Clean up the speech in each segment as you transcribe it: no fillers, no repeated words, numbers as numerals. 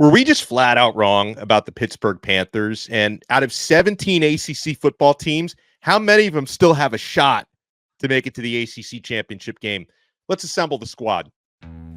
Were we just flat out wrong about the Pittsburgh Panthers? And out of 17 ACC football teams, how many of them still have a shot to make it to the ACC championship game? Let's assemble the squad.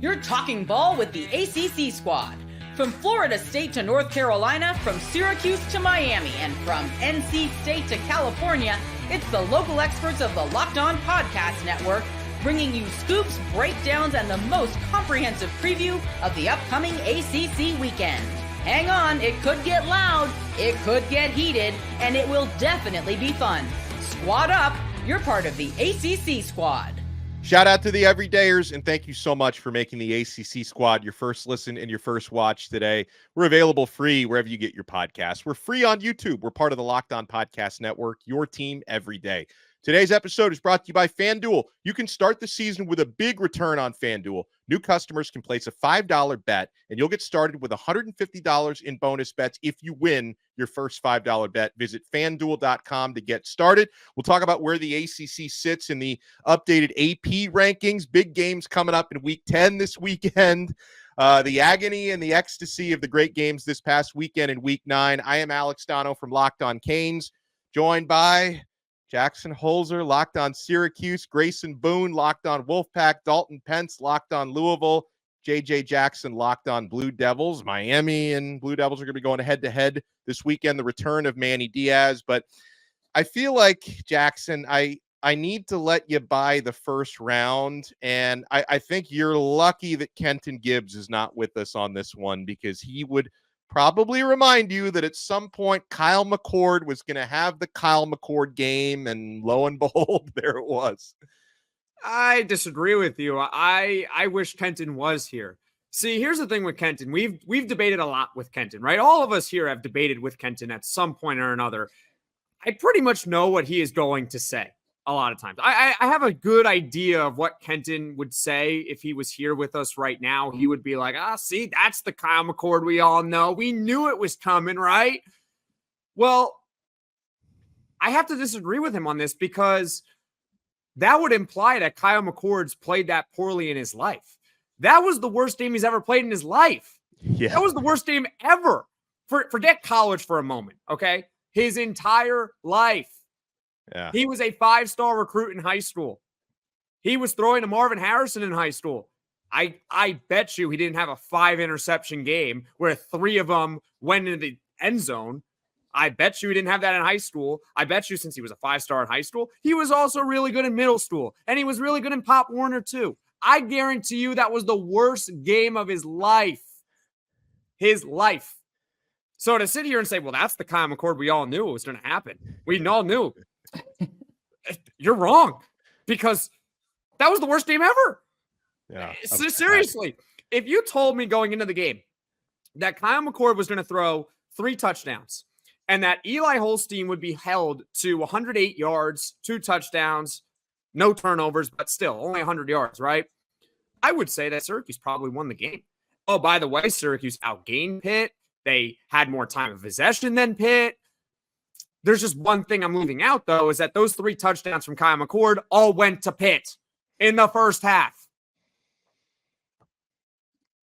You're talking ball with the ACC Squad. From Florida State to North Carolina, from Syracuse to Miami, and from NC State to California, it's the local experts of the Locked On Podcast Network, bringing you scoops, breakdowns, and the most comprehensive preview of the upcoming ACC weekend. Hang on, it could get loud, it could get heated, and it will definitely be fun. Squad up, you're part of the ACC Squad. Shout out to the everydayers, and thank you so much for making the ACC Squad your first listen and your first watch today. We're available free wherever you get your podcasts. We're free on YouTube. We're part of the Locked On Podcast Network, your team every day. Today's episode is brought to you by FanDuel. You can start the season with a big return on FanDuel. New customers can place a $5 bet, and you'll get started with $150 in bonus bets if you win your first $5 bet. Visit FanDuel.com to get started. We'll talk about where the ACC sits in the updated AP rankings. Big games coming up in Week 10 this weekend. The agony and the ecstasy of the great games this past weekend in Week 9. I am Alex Donno from Locked On Canes, joined by Jackson Holzer, Locked On Syracuse, Grayson Boone, Locked On Wolfpack, Dalton Pence, Locked On Louisville, JJ Jackson, Locked On Blue Devils. Miami and Blue Devils are going to be going head-to-head this weekend, the return of Manny Diaz. But I feel like, Jackson, I need to let you buy the first round, and I think you're lucky that Kenton Gibbs is not with us on this one, because he would probably remind you that at some point Kyle McCord was going to have the Kyle McCord game, and lo and behold, there it was. I disagree with you. I wish Kenton was here. See, here's the thing with Kenton. We've debated a lot with Kenton, right? All of us here have debated with Kenton at some point or another. I pretty much know what he is going to say a lot of times. I have a good idea of what Kenton would say if he was here with us right now. He would be like, see, that's the Kyle McCord we all know. We knew it was coming, right? Well, I have to disagree with him on this, because that would imply that Kyle McCord's played that poorly in his life. That was the worst game he's ever played in his life. Yeah. That was the worst game ever. Forget college for a moment, okay? His entire life. Yeah. He was a 5-star recruit in high school. He was throwing to Marvin Harrison in high school. I bet you he didn't have a 5-interception game where 3 of them went into the end zone. I bet you he didn't have that in high school. I bet you, since he was a 5-star in high school, he was also really good in middle school, and he was really good in Pop Warner too. I guarantee you that was the worst game of his life. His life. So to sit here and say, well, that's the Kyle McCord we all knew was going to happen. We all knew. You're wrong, because that was the worst game ever. Yeah. Seriously, if you told me going into the game that Kyle McCord was going to throw 3 touchdowns and that Eli Holstein would be held to 108 yards, 2 touchdowns, no turnovers, but still only 100 yards, right? I would say that Syracuse probably won the game. Oh, by the way, Syracuse outgained Pitt. They had more time of possession than Pitt. There's just one thing I'm leaving out, though, is that those 3 touchdowns from Kyle McCord all went to Pitt in the first half.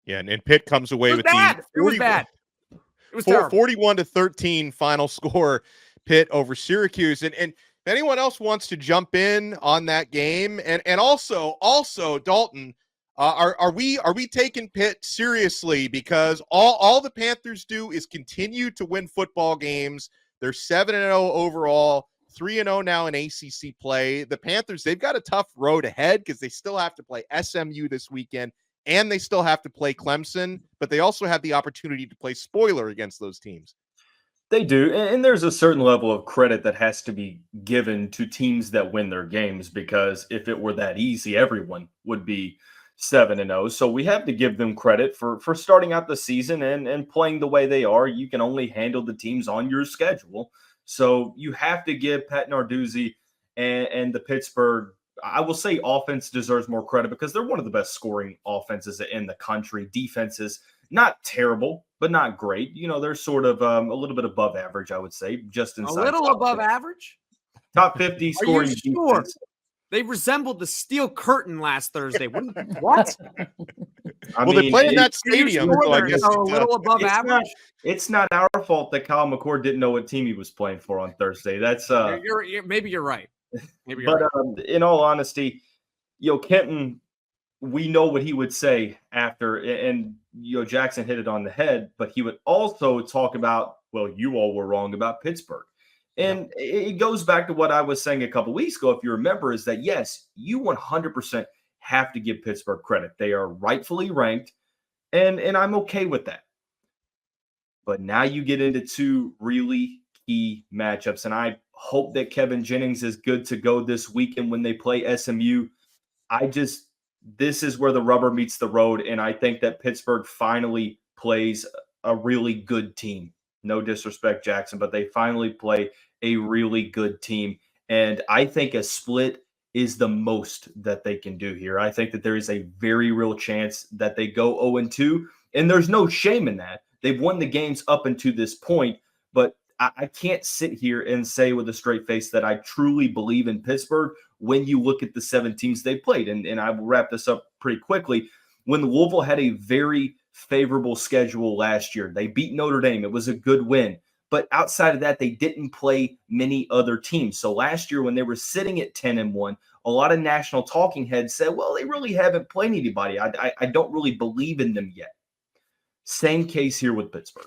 Yeah, and Pitt comes away with bad. the 40, it was bad. It was terrible. 41-13 final score, Pitt over Syracuse. And if anyone else wants to jump in on that game, and also Dalton, are we taking Pitt seriously? Because all the Panthers do is continue to win football games. They're 7-0 overall, 3-0 now in ACC play. The Panthers, they've got a tough road ahead, because they still have to play SMU this weekend, and they still have to play Clemson, but they also have the opportunity to play spoiler against those teams. They do, and there's a certain level of credit that has to be given to teams that win their games, because if it were that easy, everyone would be 7-0. So we have to give them credit for starting out the season and playing the way they are. You can only handle the teams on your schedule. So you have to give Pat Narduzzi and the Pittsburgh, I will say, offense deserves more credit, because they're one of the best scoring offenses in the country. Defense is not terrible, but not great. You know, they're sort of a little bit above average, I would say, just inside. A little above average? Top 50 scoring defense. They resembled the Steel Curtain last Thursday. What? They play in that stadium, so I guess a little above average. It's not our fault that Kyle McCord didn't know what team he was playing for on Thursday. That's maybe you're right. In all honesty, Kenton, we know what he would say after, and Jackson hit it on the head, but he would also talk about, well, you all were wrong about Pittsburgh. And it goes back to what I was saying a couple weeks ago, if you remember, is that, yes, you 100% have to give Pittsburgh credit. They are rightfully ranked, and I'm okay with that. But now you get into two really key matchups, and I hope that Kevin Jennings is good to go this weekend when they play SMU. This is where the rubber meets the road, and I think that Pittsburgh finally plays a really good team. No disrespect, Jackson, but they finally play a really good team. And I think a split is the most that they can do here. I think that there is a very real chance that they go 0-2, and there's no shame in that. They've won the games up until this point, but I can't sit here and say with a straight face that I truly believe in Pittsburgh when you look at the 7 teams they played. And I will wrap this up pretty quickly. When Louisville had a very favorable schedule last year, they beat Notre Dame. It was a good win. But outside of that, they didn't play many other teams. So last year when they were sitting at 10-1, a lot of national talking heads said, well, they really haven't played anybody. I don't really believe in them yet. Same case here with Pittsburgh.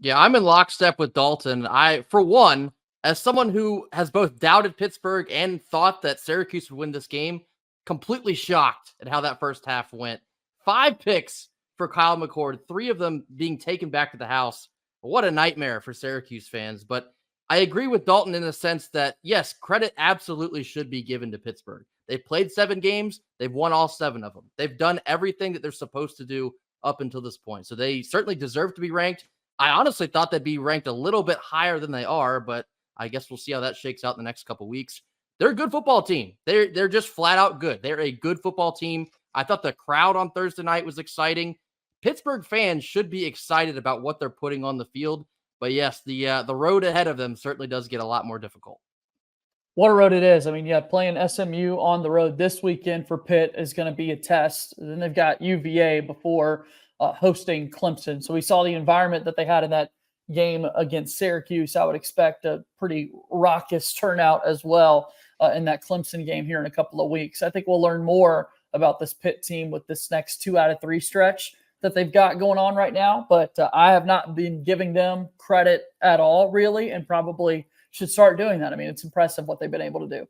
Yeah, I'm in lockstep with Dalton. For one, as someone who has both doubted Pittsburgh and thought that Syracuse would win this game, completely shocked at how that first half went. 5 picks for Kyle McCord, 3 of them being taken back to the house. What a nightmare for Syracuse fans. But I agree with Dalton in the sense that, yes, credit absolutely should be given to Pittsburgh. They've played 7 games. They've won all 7 of them. They've done everything that they're supposed to do up until this point. So they certainly deserve to be ranked. I honestly thought they'd be ranked a little bit higher than they are, but I guess we'll see how that shakes out in the next couple weeks. They're a good football team. They're just flat out good. They're a good football team. I thought the crowd on Thursday night was exciting. Pittsburgh fans should be excited about what they're putting on the field. But yes, the road ahead of them certainly does get a lot more difficult. What a road it is. I mean, playing SMU on the road this weekend for Pitt is going to be a test. And then they've got UVA before hosting Clemson. So we saw the environment that they had in that game against Syracuse. I would expect a pretty raucous turnout as well in that Clemson game here in a couple of weeks. I think we'll learn more about this Pitt team with this next 2 out of 3 stretch that they've got going on right now. But I have not been giving them credit at all, really, and probably should start doing that. I mean, it's impressive what they've been able to do.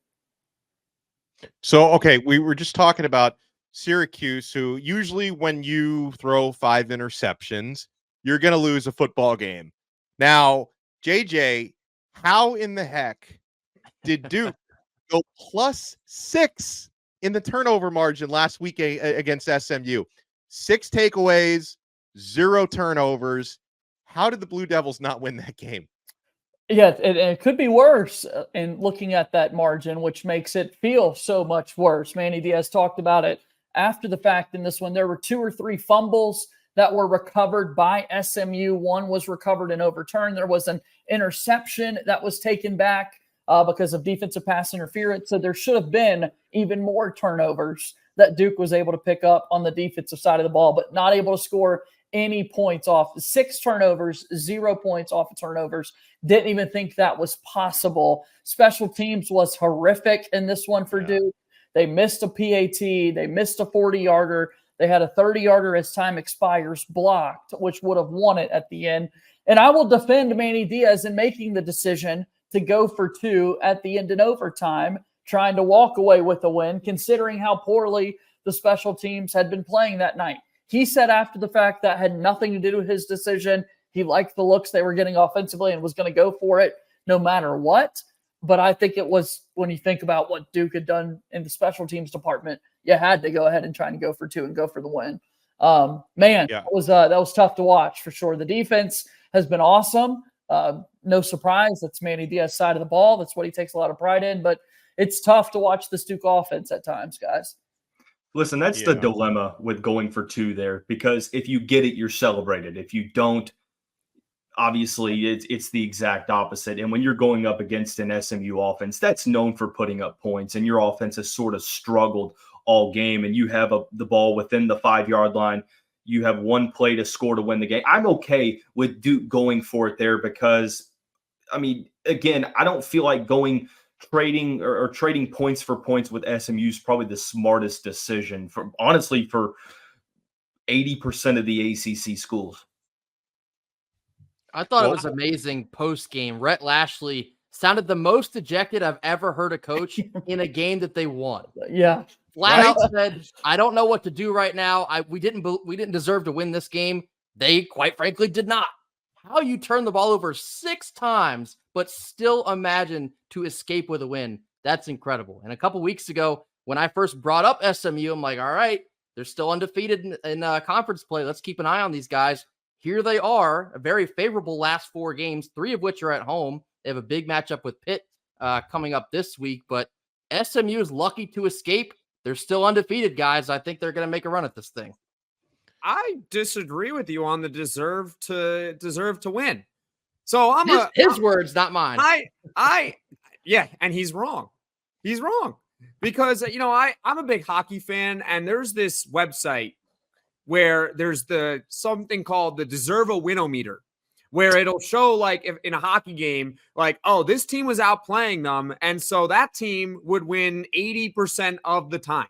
So, okay, we were just talking about Syracuse, who usually when you throw 5 interceptions, you're going to lose a football game. Now, JJ, how in the heck did Duke go +6 in the turnover margin last week against SMU? 6 takeaways, 0 turnovers. How did the Blue Devils not win that game? Yeah, it could be worse in looking at that margin, which makes it feel so much worse. Manny Diaz talked about it after the fact in this one. There were 2 or 3 fumbles that were recovered by SMU. 1 was recovered and overturned. There was an interception that was taken back because of defensive pass interference. So there should have been even more turnovers that Duke was able to pick up on the defensive side of the ball, but not able to score any points off. 6 turnovers, 0 points off of turnovers. Didn't even think that was possible. Special teams was horrific in this one for Duke. They missed a PAT. They missed a 40-yarder. They had a 30-yarder as time expires blocked, which would have won it at the end. And I will defend Manny Diaz in making the decision to go for 2 at the end in overtime, trying to walk away with a win, considering how poorly the special teams had been playing that night. He said after the fact that had nothing to do with his decision. He liked the looks they were getting offensively and was going to go for it no matter what. But I think it was, when you think about what Duke had done in the special teams department, you had to go ahead and try to go for 2 and go for the win. That was tough to watch for sure. The defense has been awesome. No surprise. That's Manny Diaz's side of the ball. That's what he takes a lot of pride in. But it's tough to watch this Duke offense at times, guys. Listen, that's the dilemma with going for 2 there, because if you get it, you're celebrated. If you don't, obviously it's the exact opposite. And when you're going up against an SMU offense that's known for putting up points, and your offense has sort of struggled all game, and you have the ball within the 5-yard line. You have one play to score to win the game. I'm okay with Duke going for it there because, I mean, again, I don't feel like trading points for points with SMU is probably the smartest decision for 80% of the ACC schools. I thought it was amazing post-game. Rhett Lashley sounded the most dejected I've ever heard a coach in a game that they won. Yeah. Flat out said, I don't know what to do right now. We didn't deserve to win this game. They, quite frankly, did not. How you turn the ball over 6 times, but still imagine to escape with a win. That's incredible. And a couple weeks ago, when I first brought up SMU, I'm like, all right, they're still undefeated in conference play. Let's keep an eye on these guys. Here they are, a very favorable last 4 games, 3 of which are at home. They have a big matchup with Pitt coming up this week, but SMU is lucky to escape. They're still undefeated, guys. I think they're going to make a run at this thing. I disagree with you on the deserve to win. So his words, not mine. Yeah, and he's wrong. He's wrong because I'm a big hockey fan, and there's this website where there's something called the Deserve a Win-O-meter, where it'll show like if in a hockey game, like, oh, this team was outplaying them, and so that team would win 80% of the time,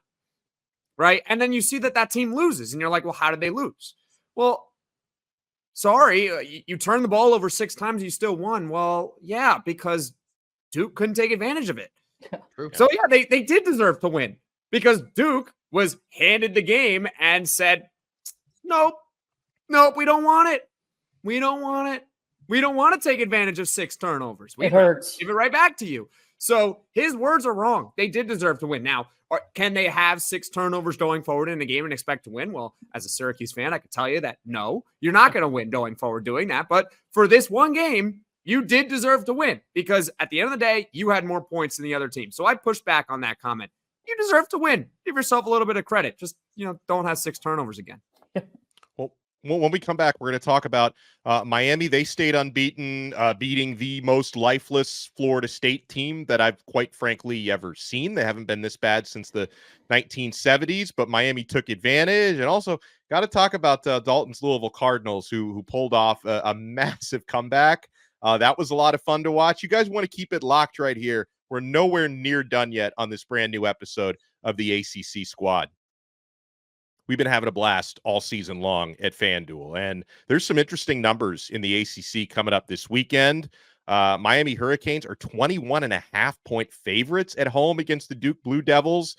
right? And then you see that team loses, and you're like, well, how did they lose? Well, sorry, you turned the ball over 6 times, you still won. Well, yeah, because Duke couldn't take advantage of it. True. So yeah, they did deserve to win because Duke was handed the game and said, nope, we don't want it. We don't want it. We don't want to take advantage of 6 turnovers. It hurts. Give it right back to you. So his words are wrong. They did deserve to win. Now, can they have 6 turnovers going forward in a game and expect to win? Well, as a Syracuse fan, I can tell you that no, you're not going to win going forward doing that. But for this one game, you did deserve to win because at the end of the day, you had more points than the other team. So I pushed back on that comment. You deserve to win. Give yourself a little bit of credit. Just, don't have 6 turnovers again. Well, when we come back, we're going to talk about Miami. They stayed unbeaten, beating the most lifeless Florida State team that I've quite frankly ever seen. They haven't been this bad since the 1970s, but Miami took advantage. And also got to talk about Dalton's Louisville Cardinals, who pulled off a massive comeback. That was a lot of fun to watch. You guys want to keep it locked right here. We're nowhere near done yet on this brand new episode of the ACC Squad. We've been having a blast all season long at FanDuel, and there's some interesting numbers in the ACC coming up this weekend. Miami Hurricanes are 21.5-point favorites at home against the Duke Blue Devils.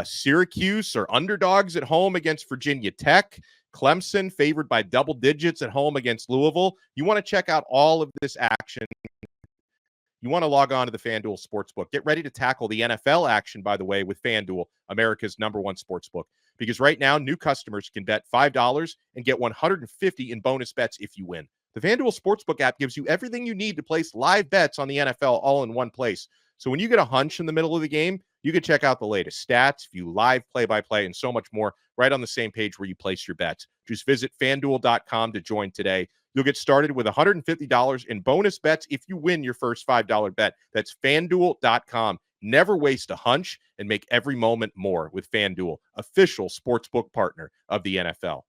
Syracuse are underdogs at home against Virginia Tech. Clemson favored by double digits at home against Louisville. You want to check out all of this action. You want to log on to the FanDuel Sportsbook. Get ready to tackle the NFL action, by the way, with FanDuel, America's #1 sportsbook. Because right now, new customers can bet $5 and get $150 in bonus bets if you win. The FanDuel Sportsbook app gives you everything you need to place live bets on the NFL all in one place. So when you get a hunch in the middle of the game, you can check out the latest stats, view live play-by-play, and so much more right on the same page where you place your bets. Just visit FanDuel.com to join today. You'll get started with $150 in bonus bets if you win your first $5 bet. That's FanDuel.com. Never waste a hunch and make every moment more with FanDuel, official sportsbook partner of the NFL.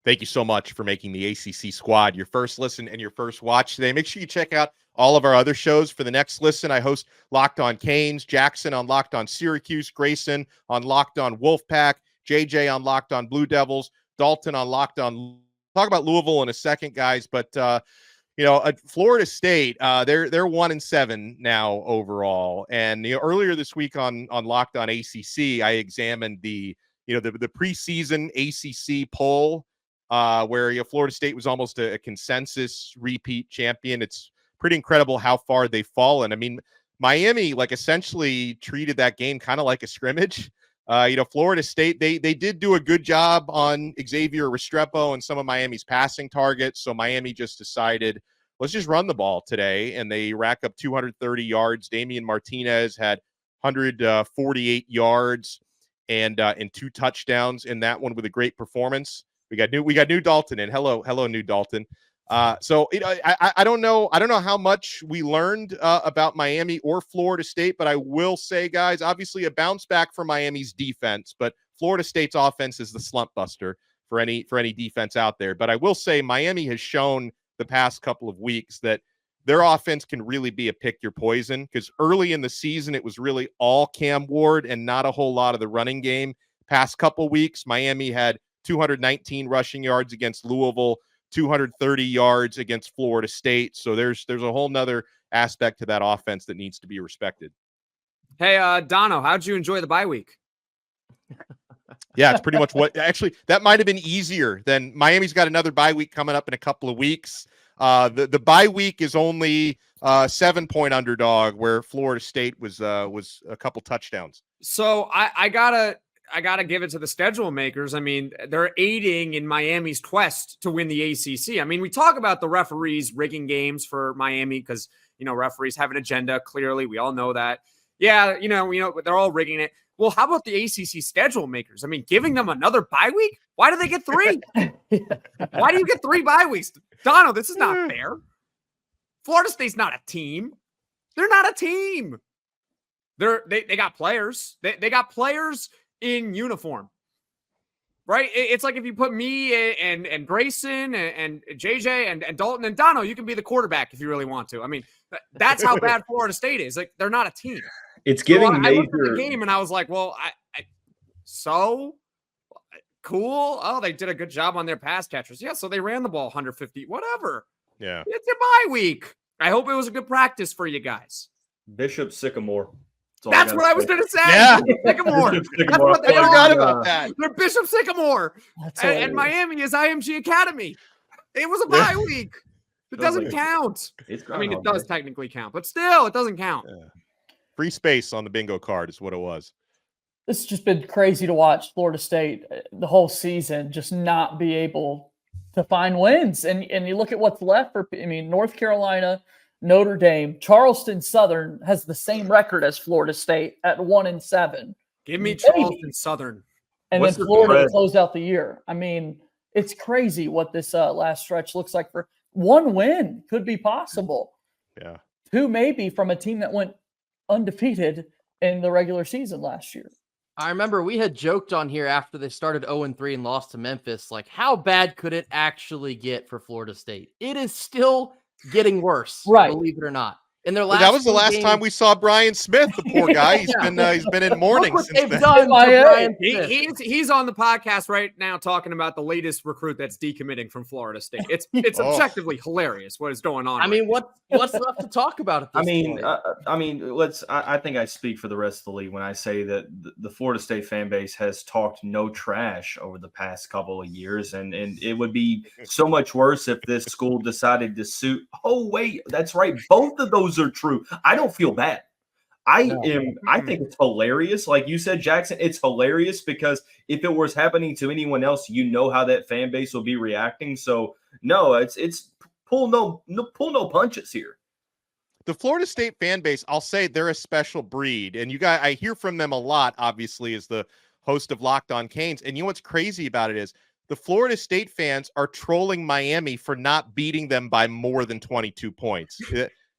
Thank you so much for making the ACC Squad your first listen and your first watch today. Make sure you check out all of our other shows for the next listen. I host Locked On Canes, Jackson on Locked On Syracuse, Grayson on Locked On Wolfpack, JJ on Locked On Blue Devils, Dalton on Locked On. Talk about Louisville in a second, guys, but Florida State, they're 1-7 now overall. And earlier this week on Locked On ACC, I examined the preseason ACC poll where Florida State was almost a consensus repeat champion. It's pretty incredible how far they've fallen. I mean, Miami essentially treated that game kind of like a scrimmage. Florida State, they did do a good job on Xavier Restrepo and some of Miami's passing targets. So Miami just decided, let's just run the ball today. And they rack up 230 yards. Damian Martinez had 148 yards and 2 touchdowns in that one with a great performance. We got new Dalton in. Hello, new Dalton. So I don't know how much we learned about Miami or Florida State, but I will say, guys, obviously a bounce back for Miami's defense, but Florida State's offense is the slump buster for any defense out there. But I will say Miami has shown the past couple of weeks that their offense can really be a pick your poison, because early in the season it was really all Cam Ward and not a whole lot of the running game. Past couple weeks, Miami had 219 rushing yards against Louisville, 230 yards against Florida State. So there's a whole nother aspect to that offense that needs to be respected. Hey, Donno, how'd you enjoy the bye week? Yeah, it's pretty much what actually that might have been easier than Miami's got another bye week coming up in a couple of weeks. The bye week is only 7-point underdog, where Florida State was a couple touchdowns. So I gotta give it to the schedule makers. I mean, they're aiding in Miami's quest to win the ACC. I mean, we talk about the referees rigging games for Miami because, referees have an agenda. Clearly, we all know that. Yeah, they're all rigging it. Well, how about the ACC schedule makers? I mean, giving them another bye week? Why do they get 3? Why do you get 3 bye weeks? Donno, this is not fair. Florida State's not a team. They're not a team. They got players. They got players in uniform, right? It's like if you put me and Grayson and JJ and Dalton and Donno, you can be the quarterback if you really want to. I mean, that's how bad Florida State is. Like, they're not a team. It's giving I looked at the game and I was like, well, so cool. Oh, they did a good job on their pass catchers. Yeah, so they ran the ball 150, whatever. Yeah. It's a bye week. I hope it was a good practice for you guys. Bishop Sycamore. That's what I was going to say. Yeah. Sycamore. Bishop That's Sycamore. what they I forgot are. about that. They're Bishop Sycamore. And Miami is IMG Academy. It was a bye week. It doesn't count. I mean, it does technically count, but still, it doesn't count. Yeah. Free space on the bingo card is what it was. This has just been crazy to watch Florida State the whole season just not be able to find wins. And you look at what's left North Carolina, Notre Dame, Charleston Southern has the same record as Florida State at 1-7. Give me Charleston Southern. And then Florida to close out the year. I mean, it's crazy what this last stretch looks like. For one win could be possible. Yeah. 2 maybe from a team that went undefeated in the regular season last year. I remember we had joked on here after they started 0-3 and lost to Memphis, like, how bad could it actually get for Florida State? It is still getting worse, right? Believe it or not. In their last that was the last time we saw Brian Smith, the poor guy. He's been in mourning since they've then. done. Brian he's on the podcast right now talking about the latest recruit that's decommitting from Florida State. It's objectively hilarious what is going on. I mean, what's left to talk about at this point? I think I speak for the rest of the league when I say that the Florida State fan base has talked no trash over the past couple of years, and it would be so much worse if this school decided to sue. Oh wait, that's right, both of those are true. I don't feel bad. I think it's hilarious. Like you said, Jackson, it's hilarious because if it was happening to anyone else, how that fan base will be reacting. So no, it's pull no punches here. The Florida State fan base, I'll say they're a special breed. And you guys, I hear from them a lot, obviously, as the host of Locked On Canes. And you know what's crazy about it is the Florida State fans are trolling Miami for not beating them by more than 22 points.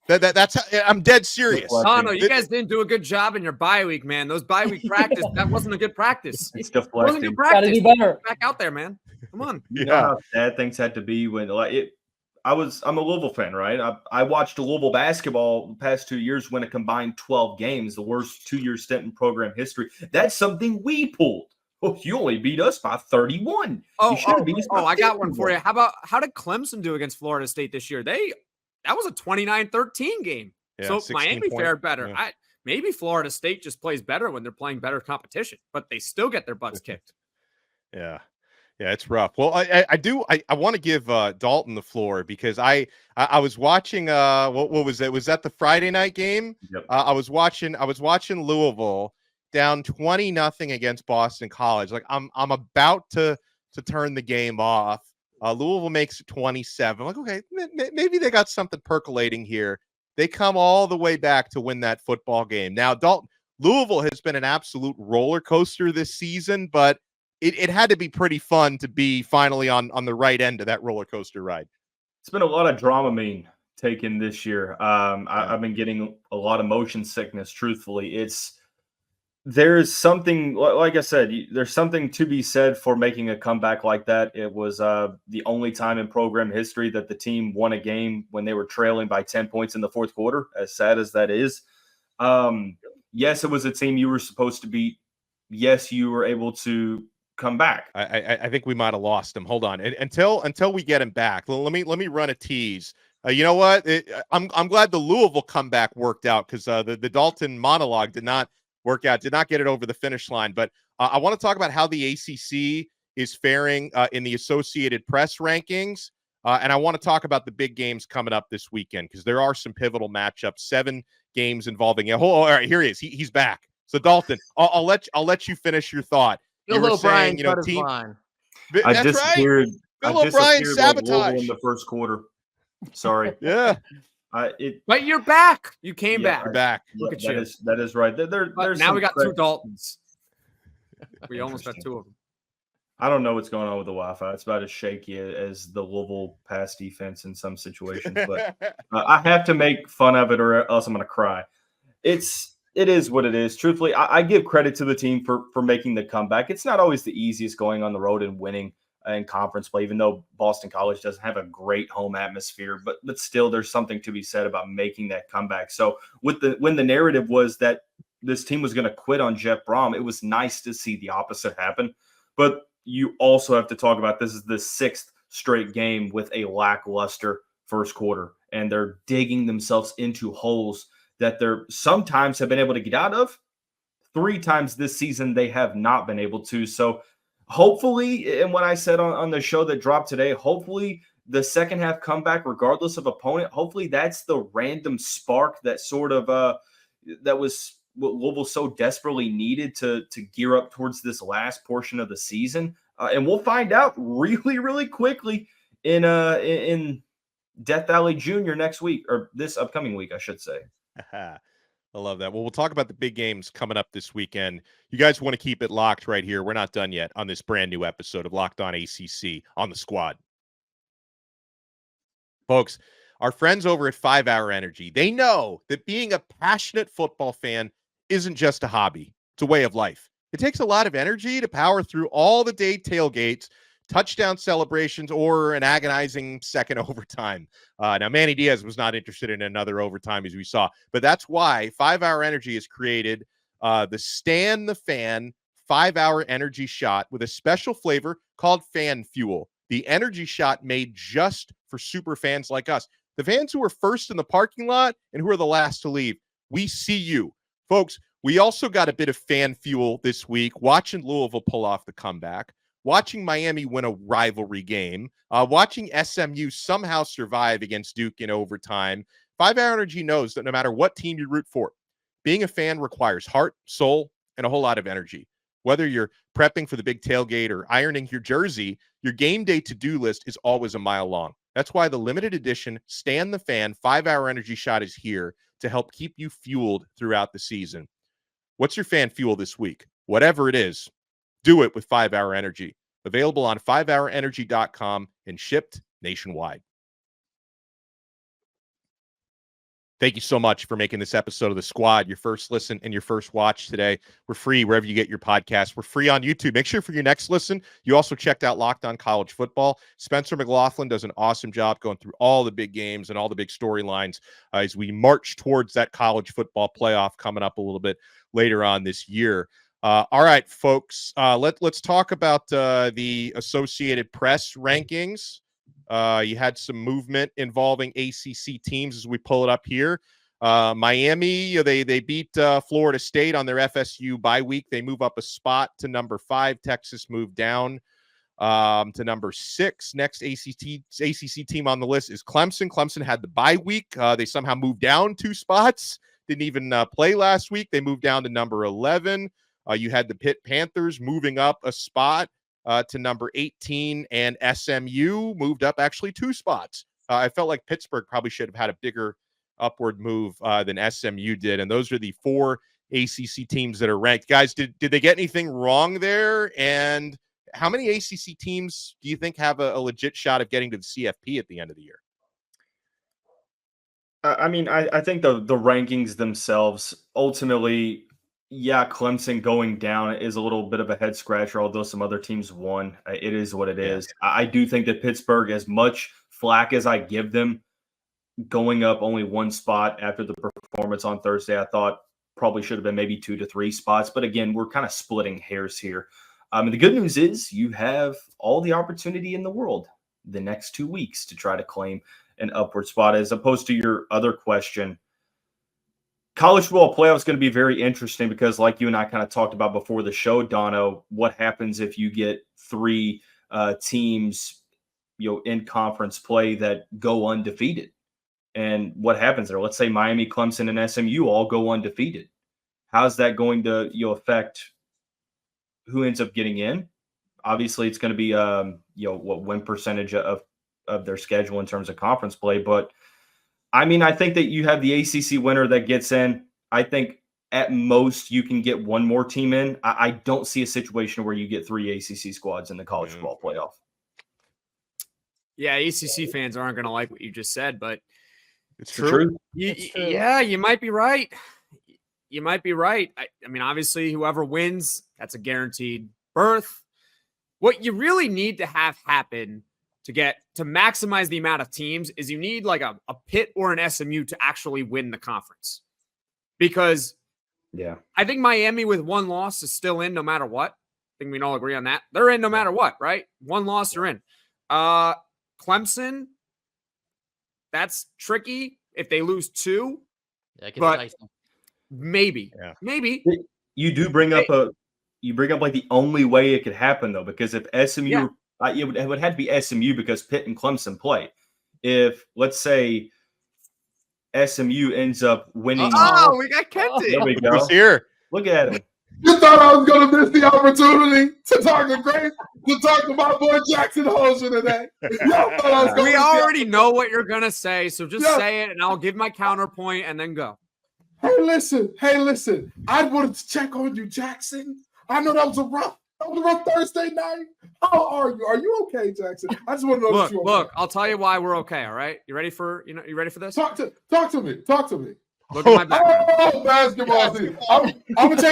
That's I'm dead serious. Oh, no, you guys didn't do a good job in your bye week, man. Those bye week practice, that wasn't a good practice. It's It wasn't good practice. Gotta do better. Back out there, man. Come on. You know how sad things had to be when I'm a Louisville fan, right? I watched Louisville basketball the past 2 years win a combined 12 games, the worst 2-year stint in program history. That's something we pulled. Well, you only beat us by 31. I got one for you. How did Clemson do against Florida State this year? That was a 29-13 game. Yeah, so Miami fared better. Yeah. Maybe Florida State just plays better when they're playing better competition, but they still get their butts kicked. Yeah, it's rough. Well, I want to give Dalton the floor because I was watching what was it? Was that the Friday night game? Yep. I was watching Louisville down 20-0 against Boston College. Like I'm about to turn the game off. Louisville makes it 27. I'm like, okay, maybe they got something percolating here. They come all the way back to win that football game. Now, Louisville has been an absolute roller coaster this season, but it had to be pretty fun to be finally on the right end of that roller coaster ride. It's been a lot of Dramamine taken this year. I've been getting a lot of motion sickness. Truthfully, there's something, like I said, there's something to be said for making a comeback like that. It was the only time in program history that the team won a game when they were trailing by 10 points in the fourth quarter, as sad as that is. Yes, it was a team you were supposed to beat. Yes, you were able to come back. I think we might have lost him. Hold on, until we get him back. Let me run a tease. You know what? I'm glad the Louisville comeback worked out, because the Dalton monologue did not work out, did not get it over the finish line. But I want to talk about how the ACC is faring in the Associated Press rankings, and I want to talk about the big games coming up this weekend, because there are some pivotal matchups. 7 games involving a whole. All right, here he is. He's back. So Dalton, I'll let you finish your thought. Bill O'Brien, team. I disappeared. Bill O'Brien sabotage in the first quarter. Sorry. Yeah. But you're back. You came back. You're back. Look at you. That is right. There's now we got 2 Daltons. We almost got 2 of them. I don't know what's going on with the Wi-Fi. It's about as shaky as the Louisville pass defense in some situations. But I have to make fun of it, or else I'm going to cry. It is what it is. Truthfully, I give credit to the team for making the comeback. It's not always the easiest going on the road and winning in conference play, even though Boston College doesn't have a great home atmosphere. But still, there's something to be said about making that comeback. So when the narrative was that this team was going to quit on Jeff Brom, it was nice to see the opposite happen. But you also have to talk about, this is the 6th straight game with a lackluster first quarter, and they're digging themselves into holes that they're sometimes have been able to get out of. 3 times this season they have not been able to. So hopefully, and what I said on the show that dropped today, hopefully the second half comeback, regardless of opponent, hopefully that's the random spark that sort of that was what Louisville so desperately needed to gear up towards this last portion of the season. And we'll find out really, really quickly in Death Valley Junior next week, or this upcoming week, I should say. I love that. Well, we'll talk about the big games coming up this weekend. You guys want to keep it locked right here. We're not done yet on this brand new episode of Locked On ACC on the Squad. Folks, our friends over at 5 Hour Energy, they know that being a passionate football fan isn't just a hobby. It's a way of life. It takes a lot of energy to power through all the day tailgates, touchdown celebrations, or an agonizing second overtime. Now, Manny Diaz was not interested in another overtime, as we saw, but that's why 5 Hour Energy has created the Stan the Fan 5 Hour Energy Shot with a special flavor called Fan Fuel. The energy shot made just for super fans like us, the fans who are first in the parking lot and who are the last to leave. We see you. Folks, we also got a bit of fan fuel this week, watching Louisville pull off the comeback, watching Miami win a rivalry game, watching SMU somehow survive against Duke in overtime. 5 Hour Energy knows that no matter what team you root for, being a fan requires heart, soul, and a whole lot of energy. Whether you're prepping for the big tailgate or ironing your jersey, your game day to-do list is always a mile long. That's why the limited edition Stan the Fan 5 Hour Energy Shot is here to help keep you fueled throughout the season. What's your fan fuel this week? Whatever it is, do it with 5 Hour Energy. Available on 5hourenergy.com and shipped nationwide. Thank you so much for making this episode of The Squad your first listen and your first watch today. We're free wherever you get your podcasts. We're free on YouTube. Make sure for your next listen, you also checked out Locked On College Football. Spencer McLaughlin does an awesome job going through all the big games and all the big storylines as we march towards that college football playoff coming up a little bit later on this year. All right, folks, let's talk about the Associated Press rankings. You had some movement involving ACC teams as we pull it up here. Miami, they beat Florida State on their FSU bye week. They move up a spot to number 5. Texas moved down to number 6. Next ACC team on the list is Clemson. Clemson had the bye week. They somehow moved down 2 spots. Didn't even play last week. They moved down to number 11. You had the Pitt Panthers moving up a spot to number 18, and SMU moved up actually 2 spots. I felt like Pittsburgh probably should have had a bigger upward move than SMU did, and those are the 4 ACC teams that are ranked. Guys, did they get anything wrong there? And how many ACC teams do you think have a legit shot of getting to the CFP at the end of the year? I think the rankings themselves ultimately, yeah, Clemson going down is a little bit of a head scratcher, although some other teams won. It is what it is. I do think that Pittsburgh, as much flack as I give them, going up only one spot after the performance on Thursday, I thought probably should have been maybe 2 to 3 spots. But again, we're kind of splitting hairs here. The good news is you have all the opportunity in the world the next 2 weeks to try to claim an upward spot. As opposed to your other question, college football playoff is going to be very interesting because, like you and I kind of talked about before the show, Donno, what happens if you get 3 teams, in conference play that go undefeated? And what happens there? Let's say Miami, Clemson, and SMU all go undefeated. How's that going to affect who ends up getting in? Obviously, it's going to be what win percentage of their schedule in terms of conference play. But I think that you have the ACC winner that gets in. I think at most you can get one more team in. I don't see a situation where you get 3 ACC squads in the college football playoff. Yeah, ACC fans aren't going to like what you just said, but it's true. Yeah, you might be right. You might be right. I mean, obviously, whoever wins, that's a guaranteed berth. What you really need to have happen to maximize the amount of teams is you need like a Pitt or an SMU to actually win the conference. Because I think Miami with 1 loss is still in no matter what. I think we can all agree on that. They're in no matter what, right? 1 loss, they're in. Clemson, that's tricky if they lose 2. Yeah, it gets but nice. Maybe. You do bring up like the only way it could happen though, because if SMU, it would have to be SMU because Pitt and Clemson play. If let's say SMU ends up winning, we got Kenton. There we go. Who's here? Look at him. You thought I was going to miss the opportunity to talk to my boy Jackson Holzer today. We already know what you're going to say, so just say it, and I'll give my counterpoint and then go. Hey, listen. I wanted to check on you, Jackson. I know that was a rough Thursday night. How are you? Are you okay, Jackson? I just want to know that you're okay. Look, I'll tell you why we're okay, all right? You ready for this? Talk to me. Look at my background. Oh, basketball season. I'm going to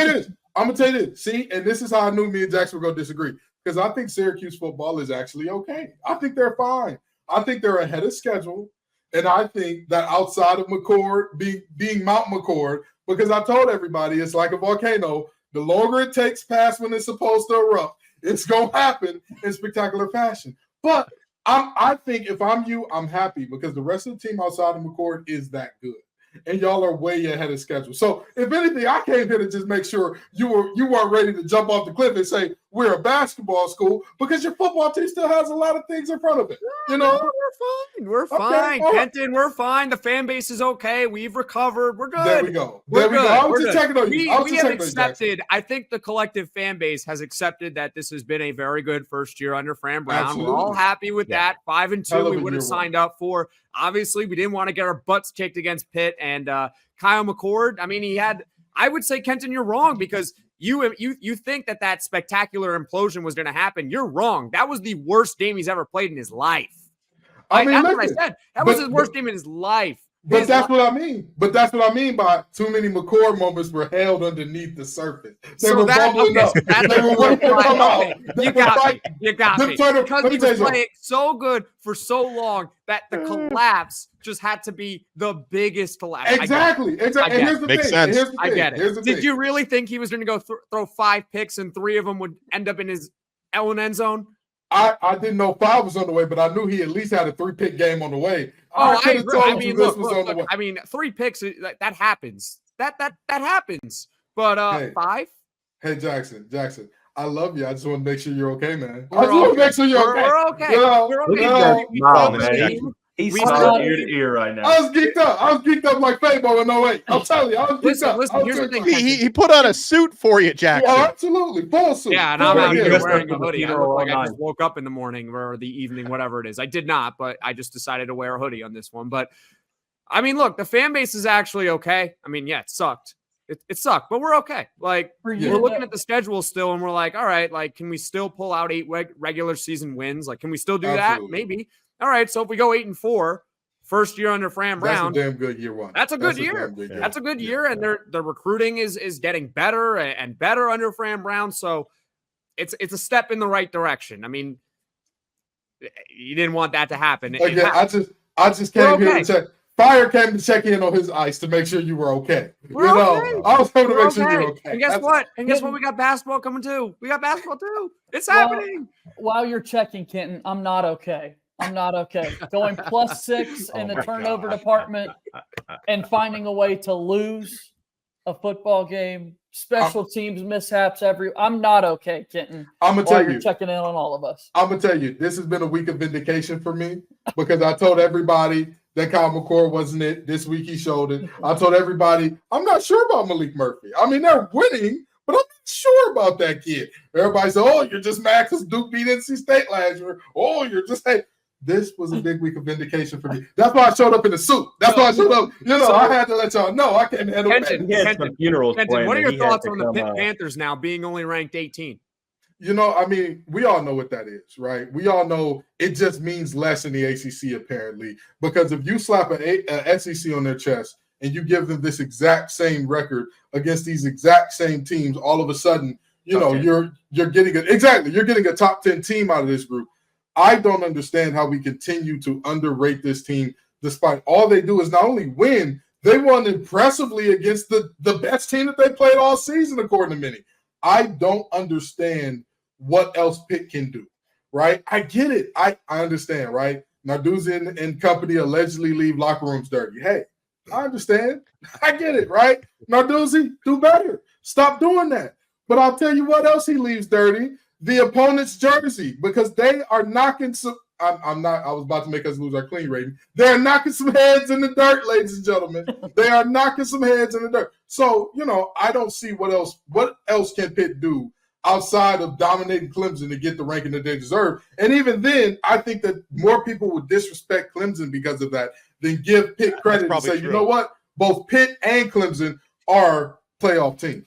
tell you this. See, and this is how I knew me and Jackson were going to disagree. Because I think Syracuse football is actually okay. I think they're fine. I think they're ahead of schedule. And I think that outside of McCord, being Mount McCord, because I told everybody it's like a volcano. The longer it takes past when it's supposed to erupt, it's going to happen in spectacular fashion. But I think if I'm you, I'm happy because the rest of the team outside of McCord is that good. And y'all are way ahead of schedule. So if anything, I came here to just make sure you weren't ready to jump off the cliff and say we're a basketball school because your football team still has a lot of things in front of it. We're fine. Okay, Kenton, we're fine. The fan base is okay. We've recovered. We're good. There we go. I was just checking on you. We have accepted. I think the collective fan base has accepted that this has been a very good first year under Fran Brown. Absolutely. We're all happy with that. 5-2 we would have signed up for. Obviously, we didn't want to get our butts kicked against Pitt and Kyle McCord. I mean, I would say, Kenton, you're wrong because you think that spectacular implosion was going to happen. You're wrong. That was the worst game he's ever played in his life. That's what I said. That was his worst game in his life. But that's what I mean. But that's what I mean by too many McCord moments were held underneath the surface. They were bubbling up. They were waiting to come out. You got me. Because he was playing so good for so long that the collapse just had to be the biggest collapse. Exactly. And here's the Makes thing. sense. I get it. Did you really think he was going to go throw 5 picks and 3 of them would end up in his own end zone? I didn't know 5 was on the way, but I knew he at least had a 3-pick game on the way. I mean, look, I mean, 3 picks that happens. That happens. But 5. Hey, Jackson, I love you. I just want to make sure you're okay, man. I just want to make sure you're okay. We're okay. We're okay. He's ear to ear right now. I was geeked up like Fabo in 08. I'm telling you, I was geeked up. Listen, here's the thing. He put on a suit for you, Jackson. Yeah, absolutely. Full suit. Yeah, and I'm out here wearing a hoodie. I look like I just woke up in the morning or the evening, whatever it is. I did not, but I just decided to wear a hoodie on this one. But, I mean, look, the fan base is actually okay. I mean, yeah, it sucked. It sucked, but we're okay. Like, we're looking at the schedule still, and we're like, all right, like, can we still pull out 8 regular season wins? Like, can we still do that? Maybe. All right, so if we go 8-4, First year under Fran Brown. That's a damn good year one. That's a good year. That's a good year. And their recruiting is getting better and better under Fran Brown. So it's a step in the right direction. I mean, you didn't want that to happen. Again, I just came here to check. Fire came to check in on his ice to make sure you were okay. Okay. I was coming to make sure you were okay. And guess what? We got basketball coming too. We got basketball too. It's happening. While you're checking, Kenton, I'm not okay. Going +6 in the turnover department and finding a way to lose a football game, special teams mishaps I'm not okay, Kenton. I'm gonna tell you, checking in on all of us. I'm gonna tell you, this has been a week of vindication for me because I told everybody that Kyle McCord wasn't it. This week he showed it. I told everybody I'm not sure about Malik Murphy. I mean, they're winning, but I'm not sure about that kid. Everybody said, "Oh, you're just mad because Duke beat NC State last year." Oh, you're just hey. This was a big week of vindication for me. That's why I showed up in the suit. That's why I showed up. I had to let y'all know I can't handle Kenton, what are your thoughts on the Pitt Panthers now being only ranked 18? I mean, we all know what that is, right? We all know it just means less in the ACC, apparently, because if you slap an SEC on their chest and you give them this exact same record against these exact same teams, all of a sudden, you're getting a top 10 team out of this group. I don't understand how we continue to underrate this team, despite all they do is not only win, they won impressively against the best team that they played all season, according to many. I don't understand what else Pitt can do, right? I get it. I understand, right? Narduzzi and company allegedly leave locker rooms dirty. Hey, I understand. I get it, right? Narduzzi, do better. Stop doing that. But I'll tell you what else he leaves dirty. The opponent's jersey, because they are knocking some. I was about to make us lose our clean rating. They're knocking some heads in the dirt, ladies and gentlemen. They are knocking some heads in the dirt. So, I don't see what else can Pitt do outside of dominating Clemson to get the ranking that they deserve. And even then, I think that more people would disrespect Clemson because of that than give Pitt credit and say, true. You know what? Both Pitt and Clemson are playoff teams.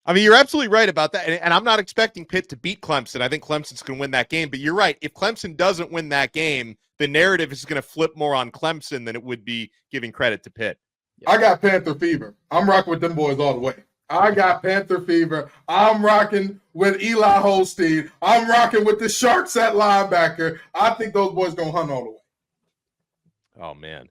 I mean, you're absolutely right about that. And I'm not expecting Pitt to beat Clemson. I think Clemson's going to win that game. But you're right. If Clemson doesn't win that game, the narrative is going to flip more on Clemson than it would be giving credit to Pitt. I got Panther fever. I'm rocking with them boys all the way. I got Panther fever. I'm rocking with Eli Holstein. I'm rocking with the Sharks at linebacker. I think those boys going to hunt all the way. Oh, man.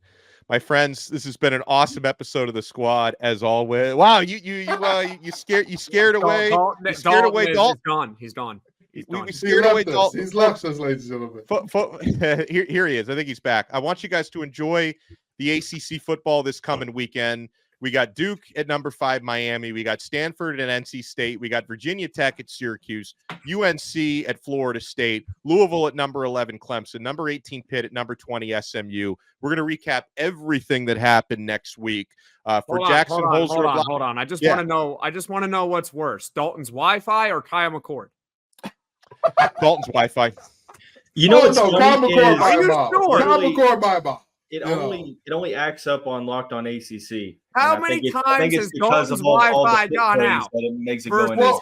My friends, this has been an awesome episode of the Squad, as always. Wow, you scared away. You scared away Dalton. He's gone. We scared away Dalton. He's left us, ladies and gentlemen. Here he is. I think he's back. I want you guys to enjoy the ACC football this coming weekend. We got Duke at number 5, Miami. We got Stanford and NC State. We got Virginia Tech at Syracuse, UNC at Florida State, Louisville at number 11, Clemson, number 18, Pitt at number 20, SMU. We're going to recap everything that happened next week. Hold on. I just want to know what's worse, Dalton's Wi-Fi or Kyle McCord? Dalton's Wi-Fi. Kyle McCord by about. It only acts up on Locked On ACC. How many times has Dalton's Wi-Fi gone out? It makes it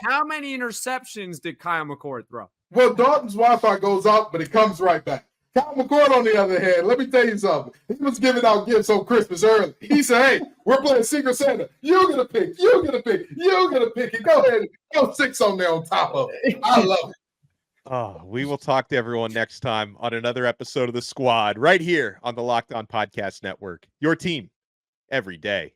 how many interceptions did Kyle McCord throw? Well, Dalton's Wi-Fi goes out, but it comes right back. Kyle McCord, on the other hand, let me tell you something. He was giving out gifts on Christmas early. He said, hey, we're playing Secret Santa. You're going to pick. You're going to pick. You're going to pick it. Go ahead. Go 6 on there on top of it. I love it. Oh, we will talk to everyone next time on another episode of the Squad right here on the Locked On Podcast Network. Your team every day.